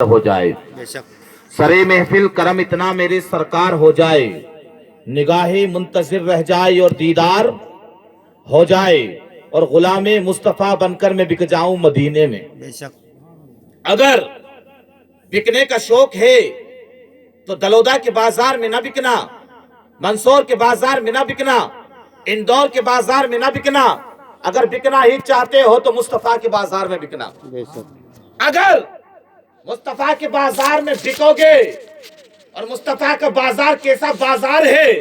ہو جائے، سرے محفل کرم اتنا میرے سرکار ہو جائے، نگاہیں منتظر رہ جائے اور دیدار ہو جائے، اور غلام مصطفیٰ بن کر میں بک جاؤں مدینے میں۔ اگر بکنے کا شوق ہے تو دلودا کے بازار میں نہ بکنا، منصور کے بازار میں نہ بکنا، اندور کے بازار میں نہ بکنا۔ اگر بکنا ہی چاہتے ہو تو مصطفیٰ کے بازار میں بکنا۔ اگر مصطفیٰ کے بازار میں بکو گے، اور مصطفیٰ کا بازار کیسا بازار ہے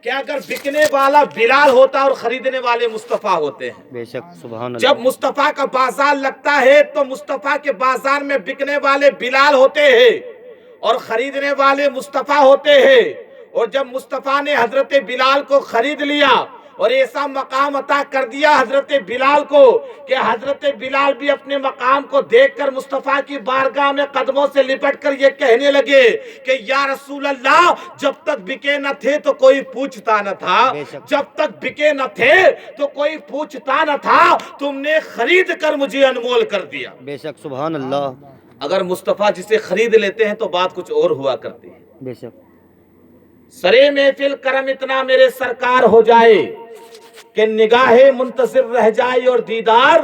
کہ اگر بکنے والا بلال ہوتا اور خریدنے والے مصطفیٰ ہوتے ہیں۔ بے شک سبحان اللہ۔ جب مصطفیٰ کا بازار لگتا ہے تو مصطفیٰ کے بازار میں بکنے والے بلال ہوتے ہیں اور خریدنے والے مصطفیٰ ہوتے ہیں۔ اور جب مصطفیٰ نے حضرت بلال کو خرید لیا اور ایسا مقام عطا کر دیا حضرت بلال کو کہ حضرت بلال بھی اپنے مقام کو دیکھ کر مصطفیٰ کی بارگاہ میں قدموں سے لپٹ کر یہ کہنے لگے کہ یا رسول اللہ، جب تک بکے نہ تھے تو کوئی پوچھتا نہ تھا، جب تک بکے نہ تھے تو کوئی پوچھتا نہ تھا، تم نے خرید کر مجھے انمول کر دیا۔ بے شک سبحان اللہ۔ اگر مصطفیٰ جسے خرید لیتے ہیں تو بات کچھ اور ہوا کرتی ہے۔ بے شک سرے محفل کرم اتنا میرے سرکار ہو جائے کہ نگاہیں منتظر رہ جائے اور دیدار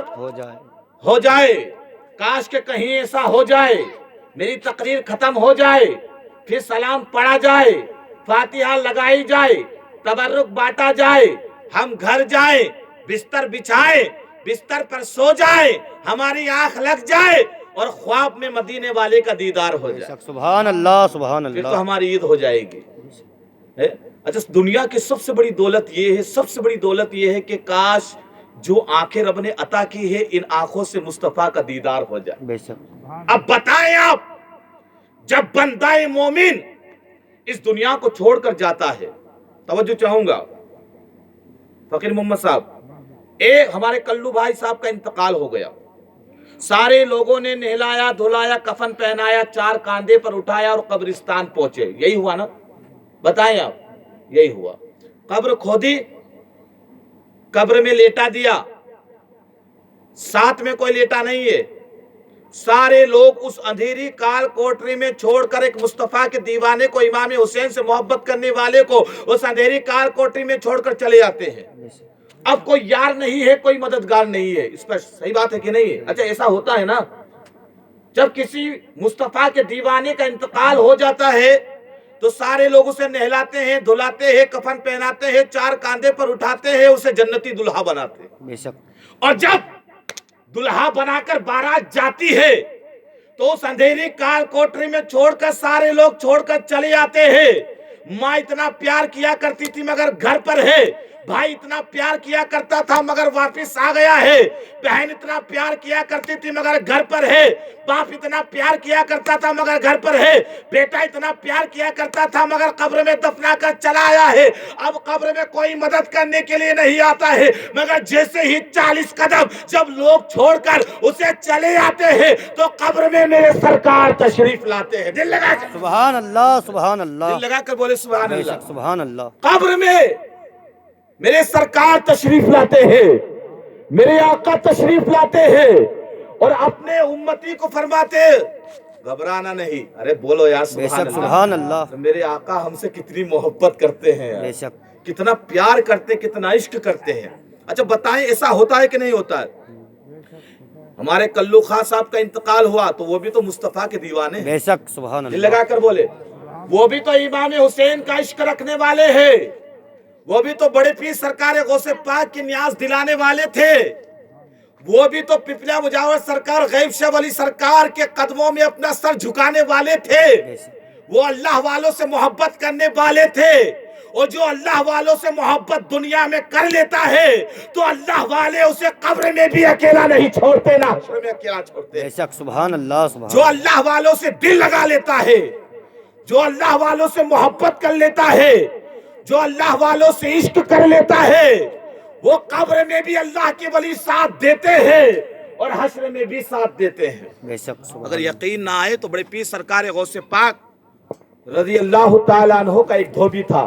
ہو جائے۔ کاش کہ کہیں ایسا ہو جائے، میری تقریر ختم ہو جائے، پھر سلام پڑھا جائے، فاتحہ لگائی جائے، تبرک بانٹا جائے، ہم گھر جائیں، بستر بچھائیں، بستر پر سو جائیں، ہماری آنکھ لگ جائے اور خواب میں مدینے والے کا دیدار ہو جائے۔ سبحان اللہ سبحان پھر اللہ۔ تو ہماری عید ہو جائے گی۔ اچھا، دنیا کی سب سے بڑی دولت یہ ہے، سب سے بڑی دولت یہ ہے کہ کاش جو آنکھیں رب نے عطا کی ہے ان آنکھوں سے مصطفیٰ کا دیدار ہو جائے۔ بے شک اب بتائیں آپ، جب بندہ مومن اس دنیا کو چھوڑ کر جاتا ہے، توجہ چاہوں گا فقیر محمد صاحب، ہمارے کلو بھائی صاحب کا انتقال ہو گیا، سارے لوگوں نے نہلایا دھلایا، کفن پہنایا، چار کاندھے پر اٹھایا اور قبرستان پہنچے، یہی ہوا نا؟ بتائیں آپ، یہی ہوا۔ قبر کھودی، قبر میں لیٹا دیا، ساتھ میں کوئی لیٹا نہیں ہے، سارے لوگ اس اندھیری کال کوٹری میں چھوڑ کر ایک مصطفیٰ کے دیوانے کو، امام حسین سے محبت کرنے والے کو اس اندھیری کال کوٹری میں چھوڑ کر چلے جاتے ہیں۔ اب کوئی یار نہیں ہے، کوئی مددگار نہیں ہے، اس پر صحیح بات ہے کہ نہیں ہے؟ اچھا، ایسا ہوتا ہے نا، جب کسی مصطفیٰ کے دیوانے کا انتقال ہو جاتا ہے تو سارے لوگ اسے نہلاتے ہیں دھلاتے ہیں، کفن پہناتے ہیں، چار کاندھے پر اٹھاتے ہیں، اسے جنتی دلہا بناتے ہیں۔ بے شک اور جب دلہا بنا کر بارات جاتی ہے تو اس اندھیری کال کوٹری میں چھوڑ کر سارے لوگ چھوڑ کر چلے آتے ہیں۔ ماں اتنا پیار کیا کرتی تھی مگر گھر پر ہے، بھائی اتنا پیار کیا کرتا تھا مگر واپس آ گیا ہے، بہن اتنا پیار کیا کرتی تھی مگر گھر پر ہے، باپ اتنا پیار کیا کرتا تھا مگر گھر پر ہے، بیٹا اتنا پیار کیا کرتا تھا مگر قبر میں دفنا کر چلا آیا ہے۔ اب قبر میں کوئی مدد کرنے کے لیے نہیں آتا ہے، مگر جیسے ہی 40 قدم جب لوگ چھوڑ کر اسے چلے آتے ہیں تو قبر میں میرے سرکار تشریف لاتے ہیں۔ دل لگا کر سبحان اللہ سبحان اللہ۔ دل لگا کر بولے سبحان بے اللہ۔ شک سبحان اللہ۔ قبر میں میرے سرکار تشریف لاتے ہیں، میرے آقا تشریف لاتے ہیں اور اپنے امتی کو فرماتے گھبرانا نہیں۔ ارے بولو یا بے سبحان شک سبحان اللہ۔ میرے آقا ہم سے کتنی محبت کرتے ہیں، بے شک کتنا پیار کرتے، کتنا عشق کرتے ہیں۔ اچھا بتائیں، ایسا ہوتا ہے کہ نہیں ہوتا ہے؟ ہمارے کلو خان صاحب کا انتقال ہوا تو وہ بھی تو مصطفیٰ کے دیوانے ہیں۔ بے شک سبحان دل اللہ۔ لگا کر بولے، وہ بھی تو امام حسین کا عشق رکھنے والے ہیں، وہ بھی تو بڑے پیر سرکار غوث پاک کی نیاز دلانے والے تھے، وہ بھی تو پپلا مجاور سرکار غیب شاہ ولی سرکار کے قدموں میں اپنا سر جھکانے والے تھے، وہ اللہ والوں سے محبت کرنے والے تھے، اور جو اللہ والوں سے محبت دنیا میں کر لیتا ہے تو اللہ والے اسے قبر میں بھی اکیلا نہیں چھوڑتے، نہ حشر میں اکیلا چھوڑتے۔ بے شک سبحان اللہ سبحان جو اللہ والوں سے دل لگا لیتا ہے، جو اللہ والوں سے محبت کر لیتا ہے، جو اللہ والوں سے عشق کر لیتا ہے، وہ قبر میں بھی اللہ کے ولی ساتھ دیتے ہیں اور حشر میں بھی ساتھ دیتے ہیں۔ بے شک سبحان اگر یقین نہ آئے تو بڑے پیر سرکار غوث پاک رضی اللہ تعالیٰ عنہ کا ایک دھوبی تھا،